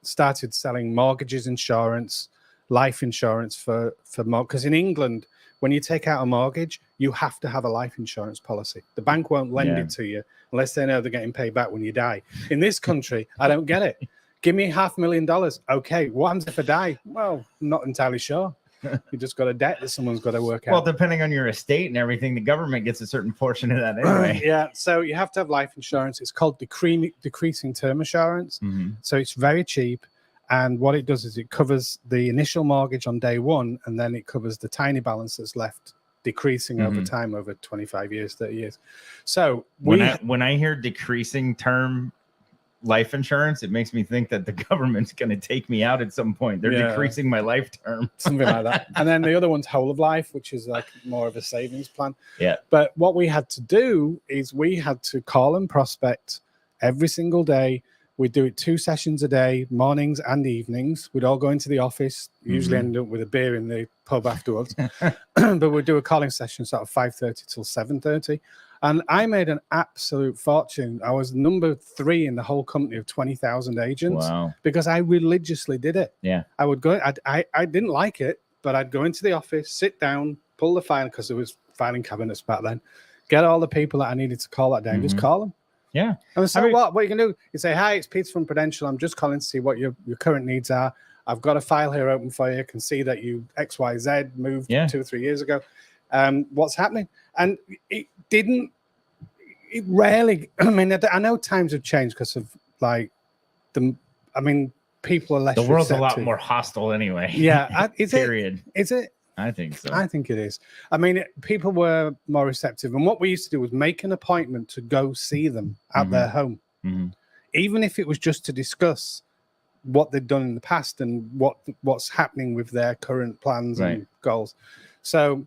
started selling mortgages insurance, life insurance for because in England, when you take out a mortgage, you have to have a life insurance policy. The bank won't lend it to you unless they know they're getting paid back when you die. In this country, I don't get it. Give me $500,000. Okay, what happens if I die? Well, I'm not entirely sure. You just got a debt that someone's got to work out. Well, depending on your estate and everything, the government gets a certain portion of that anyway. Yeah, so you have to have life insurance. It's called decreasing term assurance. So it's very cheap. And what it does is it covers the initial mortgage on day one, and then it covers the tiny balance that's left decreasing over time, over 25 years, 30 years. So when I hear decreasing term life insurance, it makes me think that the government's going to take me out at some point. They're decreasing my life term. Something like that. And then the other one's whole of life, which is like more of a savings plan. Yeah. But what we had to do is we had to call and prospect every single day. We'd do it 2 sessions a day, mornings and evenings. We'd all go into the office, usually end up with a beer in the pub afterwards. But we'd do a calling session sort of 5:30 till 7:30. And I made an absolute fortune. I was number 3 in the whole company of 20,000 agents. Wow. Because I religiously did it. Yeah. I would go, I didn't like it, but I'd go into the office, sit down, pull the file, because there was filing cabinets back then, get all the people that I needed to call that day and just call them. Yeah. And so what you can do is say, hi, it's Peter from Prudential. I'm just calling to see what your current needs are. I've got a file here open for you. I can see that you XYZ moved 2 or 3 years ago. What's happening? And it rarely, I mean, I know times have changed because of like people are less the world's receptive. A lot more hostile anyway. Yeah. Period. Is it? I think so. I think it is. I mean, people were more receptive. And what we used to do was make an appointment to go see them at their home. Even if it was just to discuss what they'd done in the past and what's happening with their current plans and goals. So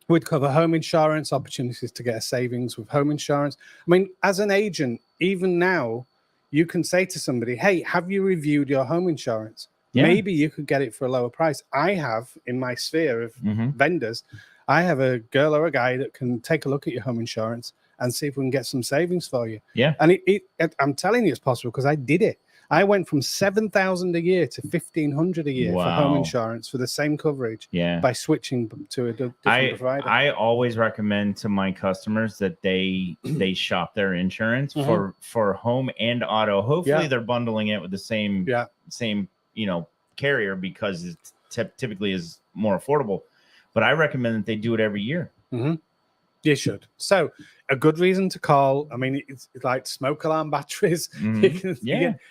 we'd cover home insurance, opportunities to get a savings with home insurance. I mean, as an agent, even now, you can say to somebody, hey, have you reviewed your home insurance? Yeah. Maybe you could get it for a lower price. I have in my sphere of vendors, I have a girl or a guy that can take a look at your home insurance and see if we can get some savings for you. Yeah. And I'm telling you it's possible because I did it. I went from $7,000 a year to $1,500 a year for home insurance for the same coverage by switching to a different provider. I always recommend to my customers that they shop their insurance for home and auto. Hopefully they're bundling it with the same carrier because it typically is more affordable. But I recommend that they do it every year. You should. So a good reason to call. I mean, it's like smoke alarm batteries. We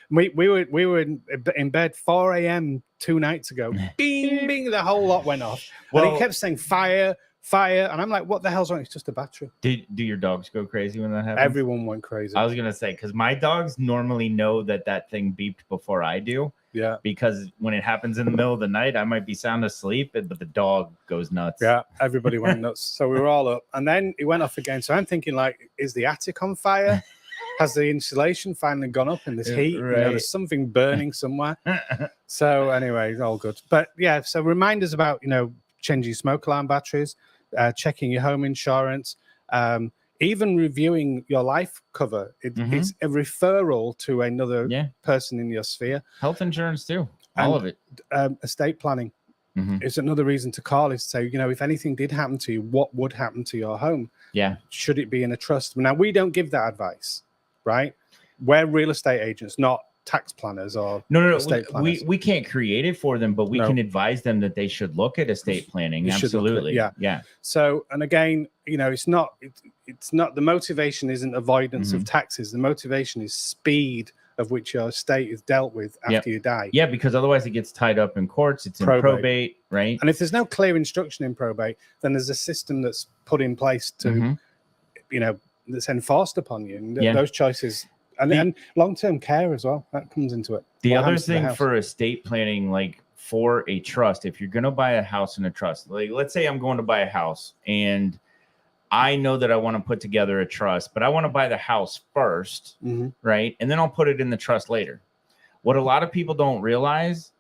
were in bed 4 a.m. 2 nights ago. Bing, bing, the whole lot went off. Well, and he kept saying fire, and I'm like, what the hell's wrong? It's just a battery. Do your dogs go crazy when that happens? Everyone went crazy. I was gonna say because my dogs normally know that thing beeped before I do. Yeah. Because when it happens in the middle of the night, I might be sound asleep, but the dog goes nuts. Yeah, everybody went nuts. So we were all up. And then it went off again. So I'm thinking, like, is the attic on fire? Has the insulation finally gone up in this heat? Right. There's something burning somewhere. So anyway, it's all good. But yeah, so reminders about, changing smoke alarm batteries, checking your home insurance, even reviewing your life cover. It's a referral to another person in your sphere. Health insurance too. All of it. Estate planning is another reason to call, is to say, if anything did happen to you, what would happen to your home? Yeah. Should it be in a trust? Now, we don't give that advice, right? We're real estate agents, not tax planners or estate planners. We can't create it for them, but we can advise them that they should look at estate planning. Absolutely. Yeah. So, and again, it's not the motivation isn't avoidance of taxes. The motivation is speed of which your estate is dealt with after you die. Yeah, because otherwise it gets tied up in courts. It's in probate, right? And if there's no clear instruction in probate, then there's a system that's put in place to, that's enforced upon you. And those choices. And then long-term care as well, that comes into it. The other thing for estate planning, like for a trust, if you're going to buy a house in a trust, like let's say I'm going to buy a house and I know that I want to put together a trust, but I want to buy the house first, right? And then I'll put it in the trust later. What a lot of people don't realize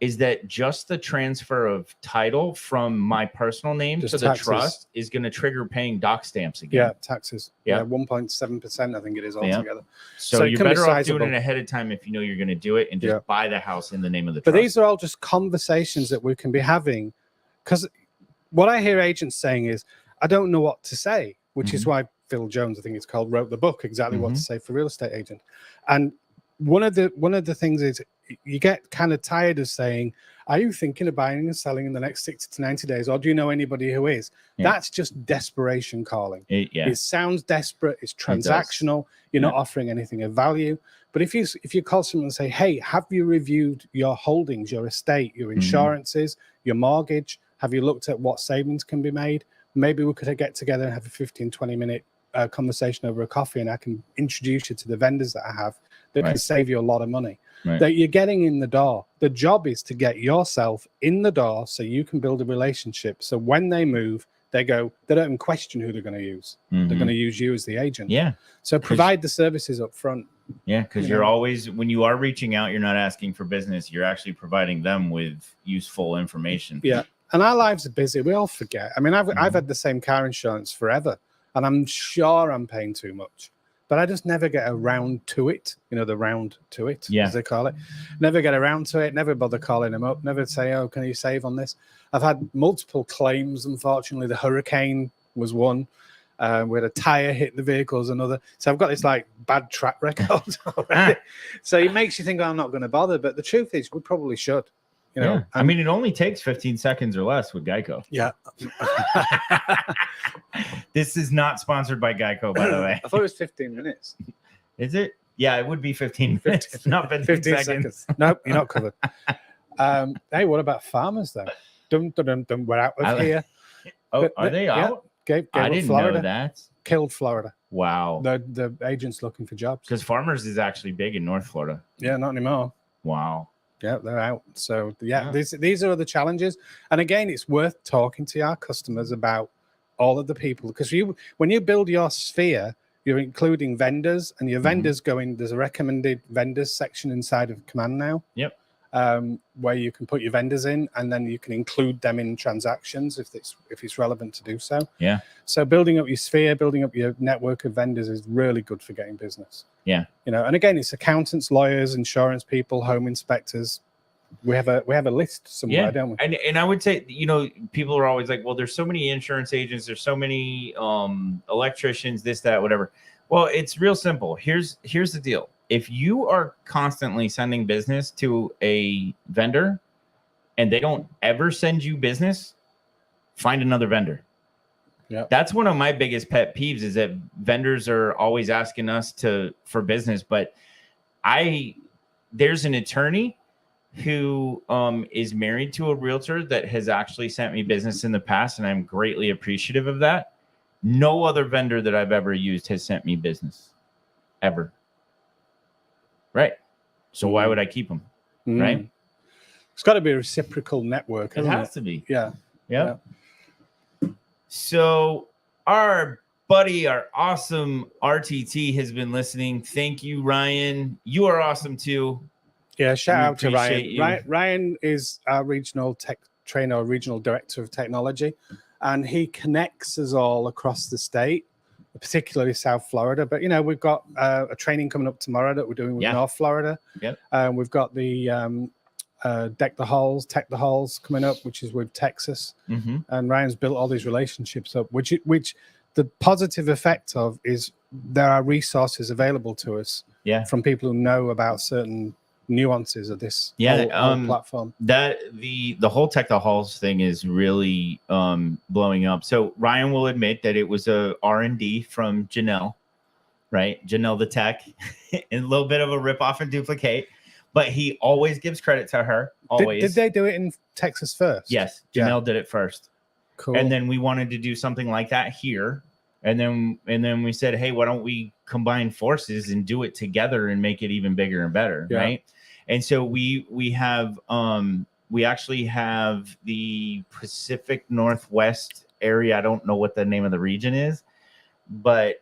is that just the transfer of title from my personal name Just to the taxes. trust is going to trigger paying doc stamps again. Yeah, taxes. Yeah, 1.7%, I think it is altogether. So it you're can be better off sizable. doing it ahead of time if you know you're going to do it, and just buy the house in the name of the But trust. these are all just conversations that we can be having, because what I hear agents saying is, I don't know what to say, which is why Phil Jones, I think it's called, wrote the book, Exactly What to Say for Real Estate Agent. And one of the things is, you get kind of tired of saying, are you thinking of buying and selling in the next 60 to 90 days? Or do you know anybody who is? That's just desperation calling. It sounds desperate. It's transactional. You're not offering anything of value. But if you call someone and say, hey, have you reviewed your holdings, your estate, your insurances, your mortgage? Have you looked at what savings can be made? Maybe we could get together and have a 15, 20-minute conversation over a coffee, and I can introduce you to the vendors that I have that can save you a lot of money. That you're getting in the door. The job is to get yourself in the door so you can build a relationship. So when they move, they don't even question who they're going to use. They're going to use you as the agent. Yeah. So provide the services up front. Yeah, because you're always, when you are reaching out, you're not asking for business. You're actually providing them with useful information. Yeah. And our lives are busy. We all forget. I mean, I've had the same car insurance forever, and I'm sure I'm paying too much. But I just never get around to it, the round to it, as they call it. Never get around to it, never bother calling them up, never say, oh, can you save on this? I've had multiple claims, unfortunately. The hurricane was one. We had a tire hit the vehicle was another. So I've got this bad track record already. So it makes you think, I'm not going to bother. But the truth is, we probably should. I mean, it only takes 15 seconds or less with Geico. Yeah. This is not sponsored by Geico, by the way. I thought it was 15 minutes. Is it? Yeah, it would be 15 minutes, not 15 seconds. Nope, you're not covered. Hey, what about farmers, though? We're out of here. Oh, are they out? I didn't know that. Killed Florida. Wow. The agents looking for jobs. Because farmers is actually big in North Florida. Yeah, not anymore. Wow. Yeah, they're out. So these are the challenges. And again, it's worth talking to our customers about all of the people, because when you build your sphere, you're including vendors, and your vendors there's a recommended vendors section inside of Command now. Yep. Where you can put your vendors in, and then you can include them in transactions if it's relevant to do so. Yeah. So building up your sphere, building up your network of vendors is really good for getting business. Yeah. And again, it's accountants, lawyers, insurance people, home inspectors. We have a list somewhere, don't we? And I would say, people are always like, well, there's so many insurance agents, there's so many electricians, this, that, whatever. Well, it's real simple. Here's the deal. If you are constantly sending business to a vendor and they don't ever send you business, find another vendor. Yeah. That's one of my biggest pet peeves, is that vendors are always asking us for business. But there's an attorney who is married to a realtor that has actually sent me business in the past, and I'm greatly appreciative of that. No other vendor that I've ever used has sent me business ever. Right. So why would I keep them? Right. It's got to be a reciprocal network. It has to be. Yeah. Yeah. So our awesome RTT has been listening. Thank you, Ryan. You are awesome too. Yeah. Shout out to Ryan. Ryan is our regional tech trainer, or regional director of technology, and he connects us all across the state, particularly South Florida. But we've got a training coming up tomorrow that we're doing with North Florida. Yep. We've got the Tech the Halls coming up, which is with Texas. And Ryan's built all these relationships up, which the positive effect of is there are resources available to us from people who know about certain nuances of this whole platform. That the whole Tech the Halls thing is really blowing up. So Ryan will admit that it was a R&D from Janelle, right? Janelle the tech, and a little bit of a rip off and duplicate, but he always gives credit to her. Always. Did they do it in Texas first? Yes, Janelle did it first. Cool. And then we wanted to do something like that here. And then we said, hey, why don't we combine forces and do it together and make it even bigger and better, right? And so we actually have the Pacific Northwest area. I don't know what the name of the region is, but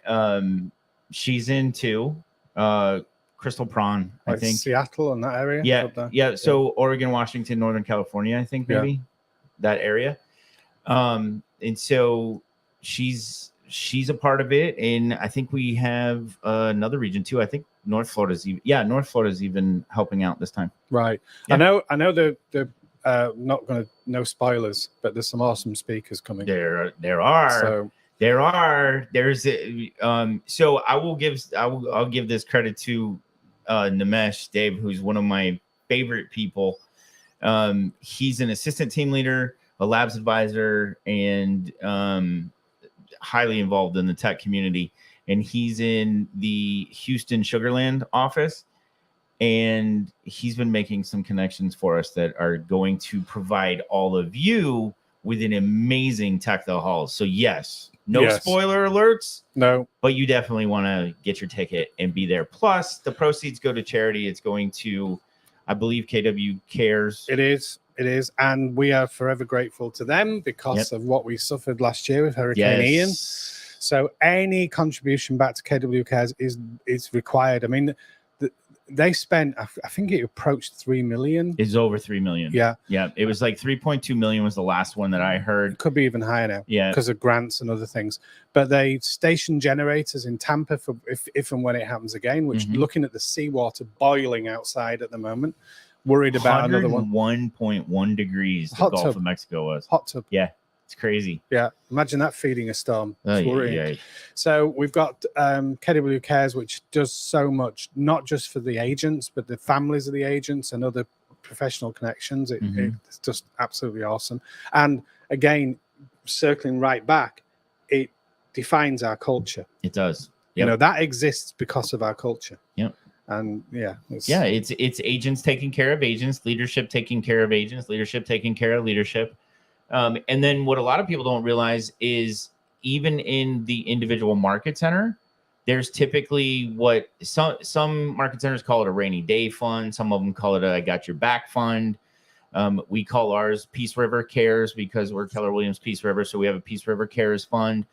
she's in too. Crystal Prawn, I like think. Seattle and that area. Yeah. So Oregon, Washington, Northern California, I think maybe that area. And so she's a part of it, and I think we have another region too. I think North Florida's even helping out this time. Right. Yeah. I know the not going to no spoilers, but there's some awesome speakers coming. There are. There's so I'll give this credit to Nimesh Dave, who's one of my favorite people. He's an assistant team leader, a labs advisor, and highly involved in the tech community. And he's in the Houston Sugarland office. And he's been making some connections for us that are going to provide all of you with an amazing techno halls. So yes, spoiler alerts. No, but you definitely want to get your ticket and be there. Plus, the proceeds go to charity. It's going to, I believe, KW Cares. It is, and we are forever grateful to them because of what we suffered last year with Hurricane Ian. So any contribution back to KW Cares is required. I mean, they spent, I think it approached 3 million. It's over 3 million. Yeah. It was like 3.2 million was the last one that I heard. It could be even higher now. Yeah. Because of grants and other things. But they station generators in Tampa for if and when it happens again, which looking at the seawater boiling outside at the moment, worried about another one. 101.1 degrees the Gulf of Mexico was. Hot tub. Yeah. It's crazy. Yeah. Imagine that feeding a storm. So we've got KW Cares, which does so much, not just for the agents, but the families of the agents and other professional connections. It's just absolutely awesome. And again, circling right back, it defines our culture. It does. You know, that exists because of our culture. Yep. And it's agents taking care of agents, leadership taking care of agents, leadership taking care of leadership. And then what a lot of people don't realize is even in the individual market center, there's typically what some market centers call it a rainy day fund. Some of them call it a I got your back fund. We call ours Peace River Cares because we're Keller Williams Peace River. So we have a Peace River Cares fund.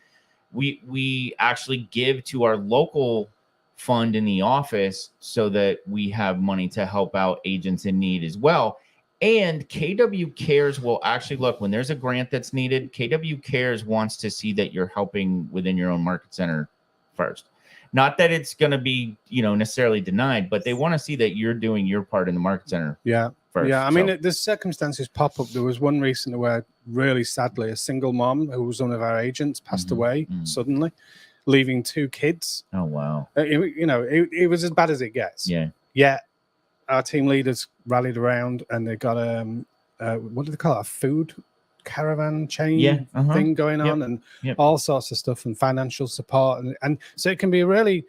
We actually give to our local fund in the office so that we have money to help out agents in need as well. And KW Cares will actually look when there's a grant that's needed. KW Cares wants to see that you're helping within your own market center first. Not that it's going to be, necessarily denied, but they want to see that you're doing your part in the market center. Yeah. First. Yeah. I mean, the circumstances pop up. There was one recently where really sadly, a single mom who was one of our agents passed away suddenly, leaving 2 kids. Oh, wow. It was as bad as it gets. Yeah. Yeah. Our team leaders rallied around and they got what do they call it? A food caravan chain thing going on and all sorts of stuff and financial support. And so it can be a really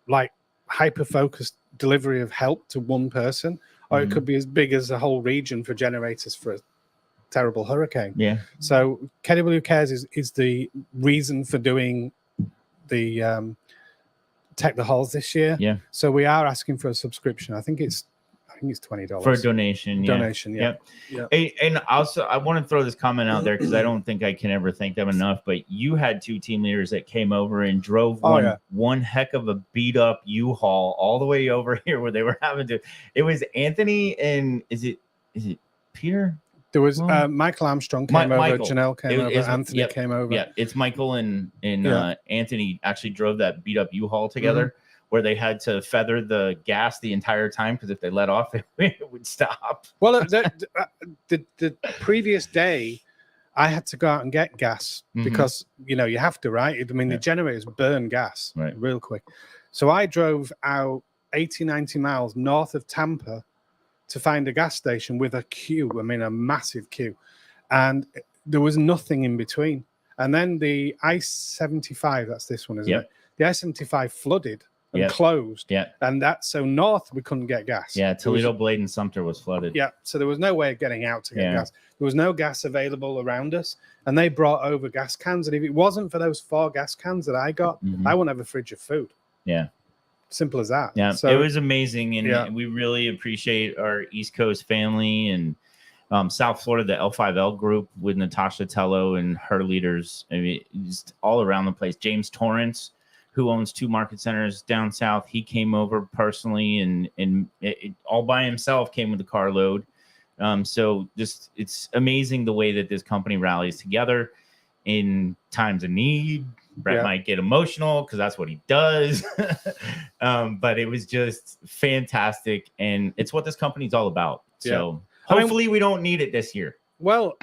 like hyper-focused delivery of help to one person, or it could be as big as a whole region for generators for a terrible hurricane. Yeah. So KW Cares is the reason for doing the Tech the Halls this year. Yeah. So we are asking for a subscription. I think it's $20 for a donation. Yeah. And also, I want to throw this comment out there because I don't think I can ever thank them enough. But you had 2 team leaders that came over and drove one heck of a beat up U-Haul all the way over here where they were having to. It was Anthony and is it Peter? There was Michael Armstrong came over, Janelle came over, Anthony came over. Yeah, it's Michael and Anthony actually drove that beat up U-Haul together. Where they had to feather the gas the entire time because if they let off, it would stop. Well, the previous day, I had to go out and get gas because, you have to, right? I mean, the generators burn gas real quick. So I drove out 80, 90 miles north of Tampa to find a gas station with a queue. I mean, a massive queue. And there was nothing in between. And then the I-75, that's this one, isn't it? The I-75 flooded. And closed. Yeah. And so north we couldn't get gas. Yeah, Toledo, Blade, and Sumter was flooded. Yeah. So there was no way of getting out to get gas. There was no gas available around us. And they brought over gas cans. And if it wasn't for those 4 gas cans that I got, I wouldn't have a fridge of food. Yeah. Simple as that. Yeah. So it was amazing. And we really appreciate our East Coast family and South Florida, the L5L group with Natasha Tello and her leaders. I mean, just all around the place. James Torrance, who owns 2 market centers down south. He came over personally and all by himself, came with a carload. So just it's amazing the way that this company rallies together in times of need. Brett might get emotional because that's what he does. But it was just fantastic. And it's what this company's all about. So hopefully we don't need it this year. Well,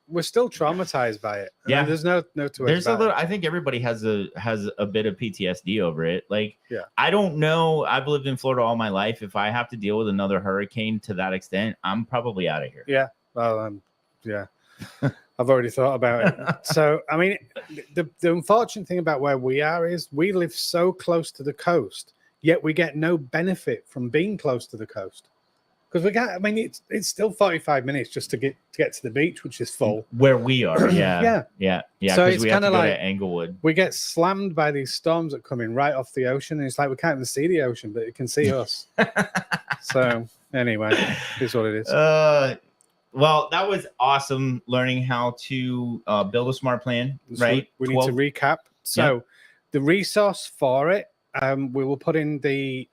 we're still traumatized by it. I mean, there's no two ways about it. I think everybody has a bit of PTSD over it. Like, I don't know. I've lived in Florida all my life. If I have to deal with another hurricane to that extent, I'm probably out of here. Yeah. Well, I've already thought about it. So, I mean, the unfortunate thing about where we are is we live so close to the coast, yet we get no benefit from being close to the coast. Because we got, I mean, it's still 45 minutes just to get to the beach, which is full. Where we are, yeah. So it's we have kind to of go like to Englewood. We get slammed by these storms that come in right off the ocean, and it's like we can't even see the ocean, but it can see us. So anyway, here's what it is. Well, that was awesome learning how to build a smart plan, right? We need to recap. So the resource for it, we will put in the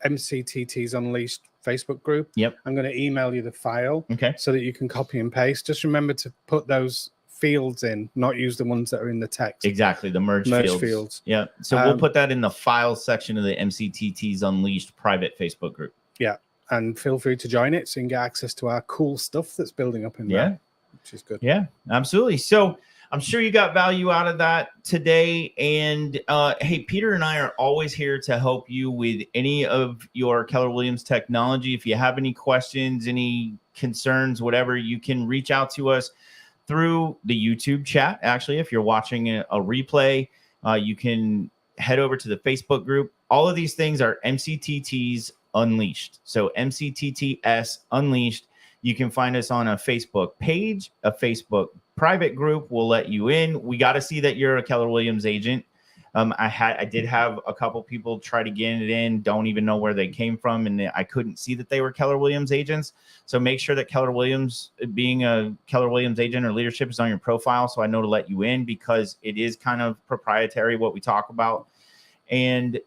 MCTTs Unleashed Facebook group. I'm going to email you the file so that you can copy and paste. Just remember to put those fields in, not use the ones that are in the text. Exactly, the merge fields. Yeah. So we'll put that in the files section of the MCTTs Unleashed private Facebook group. Yeah. And feel free to join it so you can get access to our cool stuff that's building up in there, which is good. Yeah, absolutely. So I'm sure you got value out of that today. And hey, Peter and I are always here to help you with any of your Keller Williams technology. If you have any questions, any concerns, whatever, you can reach out to us through the YouTube chat. Actually, if you're watching a replay, you can head over to the Facebook group. All of these things are MCTTs Unleashed. So MCTTS Unleashed. You can find us on a Facebook page, a Facebook private group. We'll let you in. We got to see that you're a Keller Williams agent. I did have a couple people try to get it in, don't even know where they came from, and I couldn't see that they were Keller Williams agents. So make sure that Keller Williams, being a Keller Williams agent or leadership, is on your profile, so I know to let you in, because it is kind of proprietary what we talk about. And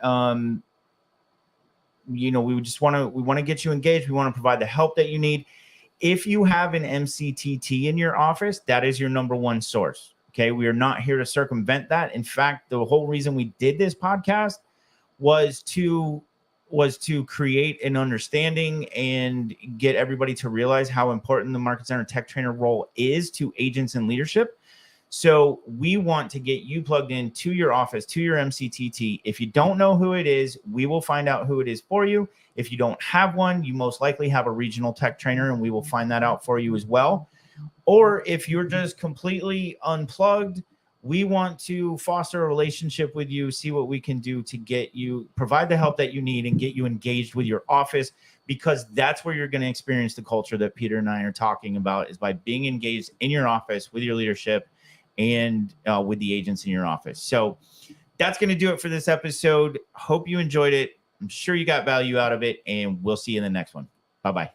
we want to get you engaged. We want to provide the help that you need. If you have an MCTT in your office, that is your number one source. Okay. We are not here to circumvent that. In fact, the whole reason we did this podcast was to create an understanding and get everybody to realize how important the Market Center Tech Trainer role is to agents and leadership. So we want to get you plugged in to your office, to your MCTT. If you don't know who it is, we will find out who it is for you. If you don't have one, you most likely have a regional tech trainer, and we will find that out for you as well. Or if you're just completely unplugged, we want to foster a relationship with you, see what we can do to get you, provide the help that you need and get you engaged with your office, because that's where you're going to experience the culture that Peter and I are talking about, is by being engaged in your office with your leadership and with the agents in your office. So that's going to do it for this episode. Hope you enjoyed it. I'm sure you got value out of it, and we'll see you in the next one. Bye-bye.